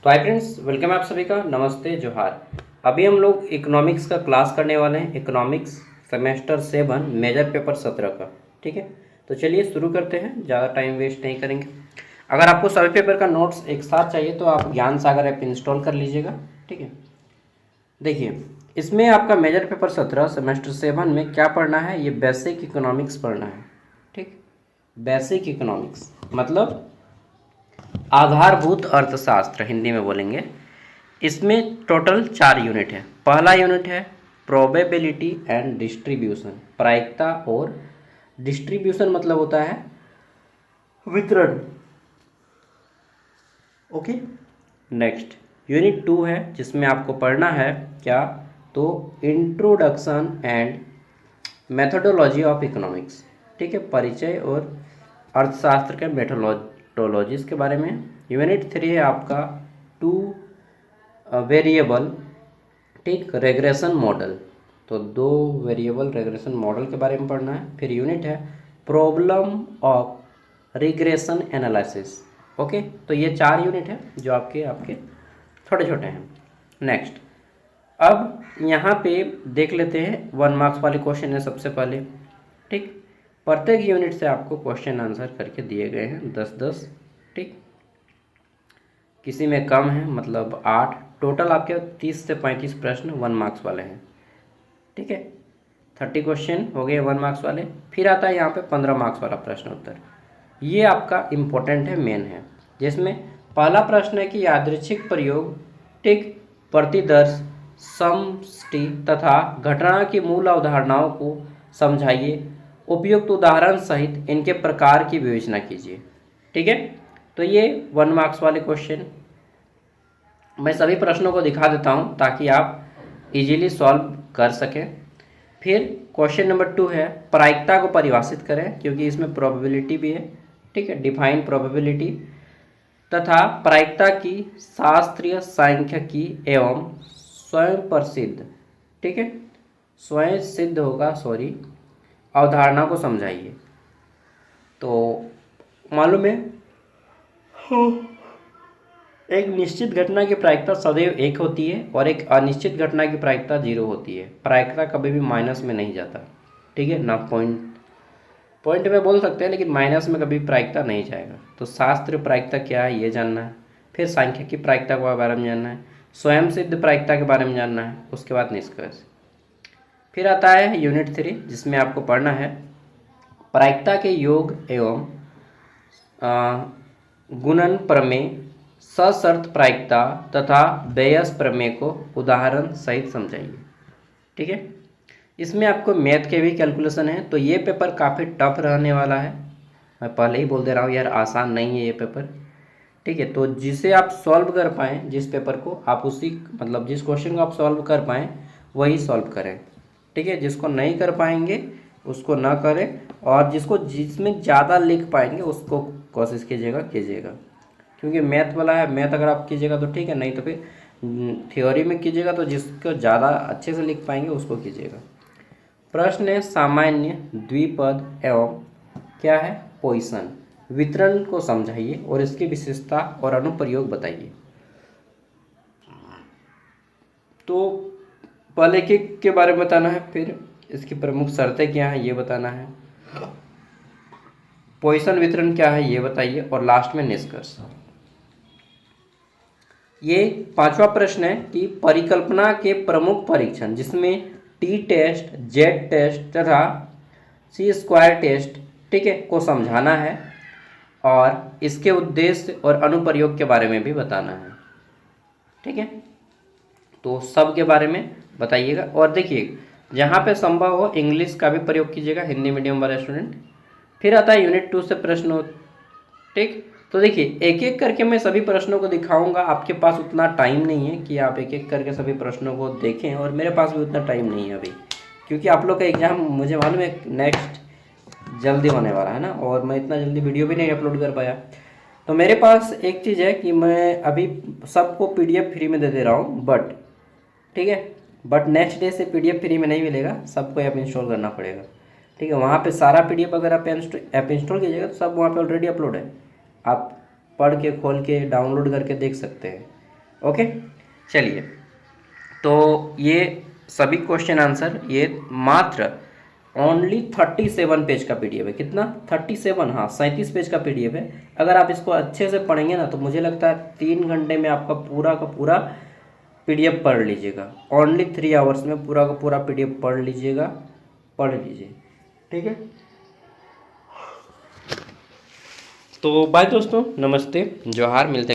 तो hi friends, welcome है आप सभी का। नमस्ते, जोहार। अभी हम लोग इकोनॉमिक्स का क्लास करने वाले हैं। इकोनॉमिक्स सेमेस्टर 7 मेजर पेपर 17 का। ठीक है, तो चलिए शुरू करते हैं, ज़्यादा टाइम वेस्ट नहीं करेंगे। अगर आपको सभी पेपर का नोट्स एक साथ चाहिए तो आप ज्ञान सागर ऐप इंस्टॉल कर लीजिएगा। ठीक है, देखिए इसमें आपका मेजर पेपर 17 सेमेस्टर 7 में क्या पढ़ना है, ये बेसिक इकोनॉमिक्स पढ़ना है। ठीक, बेसिक इकोनॉमिक्स मतलब आधारभूत अर्थशास्त्र हिंदी में बोलेंगे। इसमें टोटल 4 यूनिट है। पहला यूनिट है प्रोबेबिलिटी एंड डिस्ट्रीब्यूशन, प्रायिकता और डिस्ट्रीब्यूशन मतलब होता है वितरण। ओके, नेक्स्ट यूनिट 2 है जिसमें आपको पढ़ना है क्या, तो introduction and methodology of economics. ठीक है, परिचय और अर्थशास्त्र के मेथोडोलॉजीज के बारे में। यूनिट 3 है आपका टू वेरिएबल, ठीक, रेग्रेशन मॉडल, तो 2 वेरिएबल रेग्रेशन मॉडल के बारे में पढ़ना है। फिर यूनिट है problem of regression analysis. Okay, तो ये 4 यूनिट है जो आपके आपके छोटे छोटे हैं। नेक्स्ट, अब यहाँ पे देख लेते हैं 1 मार्क्स वाले क्वेश्चन है सबसे पहले। ठीक, प्रत्येक यूनिट से आपको क्वेश्चन आंसर करके दिए गए हैं 10-10। ठीक, किसी में कम है मतलब 8। टोटल आपके 30 से 35 प्रश्न 1 मार्क्स वाले हैं। ठीक है, 30 क्वेश्चन हो गए 1 मार्क्स वाले। फिर आता है यहाँ पे 15 मार्क्स वाला प्रश्न उत्तर। ये आपका इम्पोर्टेंट है, मेन है, जिसमें पहला प्रश्न है कि यादृच्छिक प्रयोग, ठीक, प्रतिदर्श, समष्टि तथा घटना की मूल अवधारणाओं को समझाइए। उपयुक्त उदाहरण सहित इनके प्रकार की विवेचना कीजिए। ठीक है, तो ये 1 मार्क्स वाले क्वेश्चन मैं सभी प्रश्नों को दिखा देता हूँ ताकि आप इजीली सॉल्व कर सकें। फिर क्वेश्चन नंबर 2 है प्रायिकता को परिभाषित करें, क्योंकि इसमें प्रोबेबिलिटी भी है। ठीक है, डिफाइन प्रोबेबिलिटी तथा प्रायिकता की शास्त्रीय सांख्यिकी एवं स्वयं प्रसिद्ध, ठीक है, स्वयं सिद्ध होगा, सॉरी, अवधारणा को समझाइए। तो मालूम है एक निश्चित घटना की प्रायिकता सदैव 1 होती है और एक अनिश्चित घटना की प्रायिकता 0 होती है। प्रायिकता कभी भी माइनस में नहीं जाता। ठीक है ना, पॉइंट में बोल सकते हैं लेकिन माइनस में कभी प्रायिकता नहीं जाएगा। तो शास्त्रीय प्रायिकता क्या है ये जानना है। फिर सांख्यिकी प्रायिकता के बारे में जानना है। स्वयं सिद्ध प्रायिकता के बारे में जानना है। उसके बाद निष्कर्ष। फिर आता है यूनिट 3 जिसमें आपको पढ़ना है प्रायिकता के योग एवं गुणन प्रमेय, सशर्त प्रायिकता तथा बेयस प्रमेय को उदाहरण सहित समझाइए। ठीक है, इसमें आपको मैथ के भी कैलकुलेशन है, तो ये पेपर काफ़ी टफ रहने वाला है। मैं पहले ही बोल दे रहा हूँ यार, आसान नहीं है ये पेपर। ठीक है, तो जिसे आप सॉल्व कर पाएँ, जिस पेपर को आप उसी मतलब जिस क्वेश्चन को आप सॉल्व कर पाएँ वही सॉल्व करें। ठीक है, जिसको नहीं कर पाएंगे उसको ना करें, और जिसमें ज़्यादा लिख पाएंगे उसको कोशिश कीजिएगा। क्योंकि मैथ वाला है, मैथ अगर आप कीजिएगा तो ठीक है, नहीं तो फिर थ्योरी में कीजिएगा, तो जिसको ज़्यादा अच्छे से लिख पाएंगे उसको कीजिएगा। प्रश्न है सामान्य द्विपद एवं क्या है पोइसन वितरण को समझाइए और इसकी विशेषता और अनुप्रयोग बताइए। तो पहले के बारे में बताना है, फिर इसकी प्रमुख शर्तें क्या हैं ये बताना है, पोइसन वितरण क्या है ये बताइए, और लास्ट में निष्कर्ष। ये 5वां प्रश्न है कि परिकल्पना के प्रमुख परीक्षण, जिसमें टी टेस्ट, जेड टेस्ट तथा सी स्क्वायर टेस्ट, ठीक है, को समझाना है और इसके उद्देश्य और अनुप्रयोग के बारे में भी बताना है। ठीक है, तो सब के बारे में बताइएगा। और देखिए जहाँ पे संभव हो इंग्लिश का भी प्रयोग कीजिएगा, हिंदी मीडियम वाले स्टूडेंट। फिर आता है यूनिट 2 से प्रश्न। ठीक, तो देखिए एक एक करके मैं सभी प्रश्नों को दिखाऊंगा। आपके पास उतना टाइम नहीं है कि आप एक एक करके सभी प्रश्नों को देखें, और मेरे पास भी उतना टाइम नहीं है अभी, क्योंकि आप लोग का एग्ज़ाम मुझे मालूम है नेक्स्ट जल्दी होने वाला है ना, और मैं इतना जल्दी वीडियो भी नहीं अपलोड कर पाया। तो मेरे पास एक चीज़ है कि मैं अभी सबको पीडीएफ फ्री में दे दे रहा हूँ, बट ठीक है, बट नेक्स्ट डे से पीडीएफ फ्री में नहीं मिलेगा, सबको ऐप इंस्टॉल करना पड़ेगा। ठीक है, वहाँ पे सारा पीडीएफ अगर आप ऐप इंस्टॉल कीजिएगा तो सब वहाँ पे ऑलरेडी अपलोड है, आप पढ़ के खोल के डाउनलोड करके देख सकते हैं। ओके, चलिए, तो ये सभी क्वेश्चन आंसर ये मात्र ओनली 37 पेज का पीडीएफ है। कितना? 37, हाँ 37 पेज का पीडीएफ है। अगर आप इसको अच्छे से पढ़ेंगे ना तो मुझे लगता है 3 घंटे में आपका पूरा का पूरा पीडीएफ पढ़ लीजिएगा। ओनली 3 आवर्स में पूरा का पूरा पीडीएफ पढ़ लीजिएगा, पढ़ लीजिए, ठीक है। तो बाय दोस्तों, नमस्ते, जोहार, मिलते हैं।